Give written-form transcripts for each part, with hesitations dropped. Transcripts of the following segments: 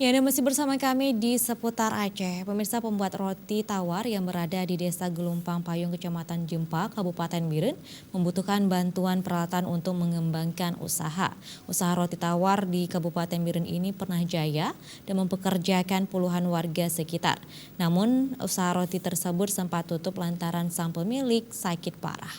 Ya, Anda masih bersama kami di seputar Aceh. Pemirsa, pembuat roti tawar yang berada di Desa Gelumpang Payung, Kecamatan Jempa, Kabupaten Biren, membutuhkan bantuan peralatan untuk mengembangkan usaha. Usaha roti tawar di Kabupaten Biren ini pernah jaya dan mempekerjakan puluhan warga sekitar. Namun, usaha roti tersebut sempat tutup lantaran sang pemilik sakit parah.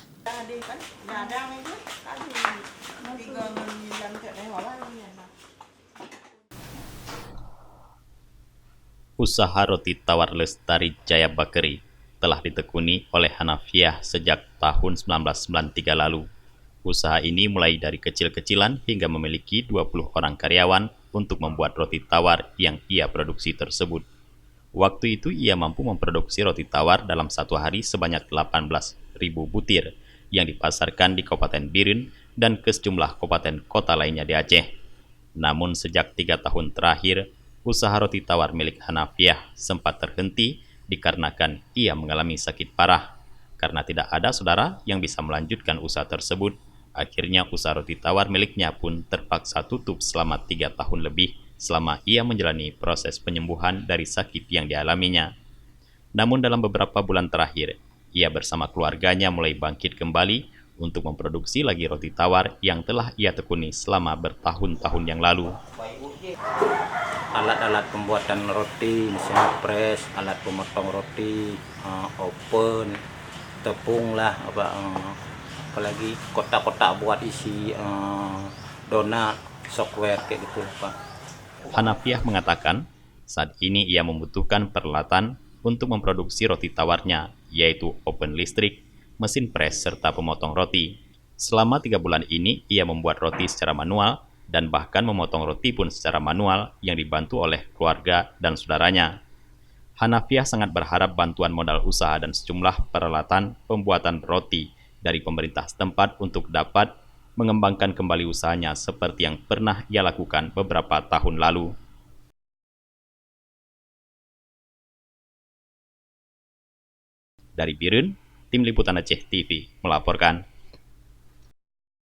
Usaha roti tawar Lestari Jaya Bakery telah ditekuni oleh Hanafiah sejak tahun 1993 lalu. Usaha ini mulai dari kecil-kecilan hingga memiliki 20 orang karyawan untuk membuat roti tawar yang ia produksi tersebut. Waktu itu ia mampu memproduksi roti tawar dalam satu hari sebanyak 18.000 butir yang dipasarkan di Kabupaten Biren dan ke sejumlah kabupaten kota lainnya di Aceh. Namun sejak 3 tahun terakhir, usaha roti tawar milik Hanafiah sempat terhenti dikarenakan ia mengalami sakit parah. Karena tidak ada saudara yang bisa melanjutkan usaha tersebut, akhirnya usaha roti tawar miliknya pun terpaksa tutup selama 3 tahun lebih selama ia menjalani proses penyembuhan dari sakit yang dialaminya. Namun dalam beberapa bulan terakhir, ia bersama keluarganya mulai bangkit kembali untuk memproduksi lagi roti tawar yang telah ia tekuni selama bertahun-tahun yang lalu. Alat-alat pembuatan roti, misalnya press, alat pemotong roti, oven, tepung lah, apalagi kotak-kotak buat isi donat, software kayak gitu Pak. Hanafiah mengatakan, saat ini ia membutuhkan peralatan untuk memproduksi roti tawarnya, yaitu oven listrik, mesin pres, serta pemotong roti. Selama 3 bulan ini, ia membuat roti secara manual dan bahkan memotong roti pun secara manual yang dibantu oleh keluarga dan saudaranya. Hanafiah sangat berharap bantuan modal usaha dan sejumlah peralatan pembuatan roti dari pemerintah setempat untuk dapat mengembangkan kembali usahanya seperti yang pernah ia lakukan beberapa tahun lalu. Dari Biren, Tim Liputan Aceh TV melaporkan.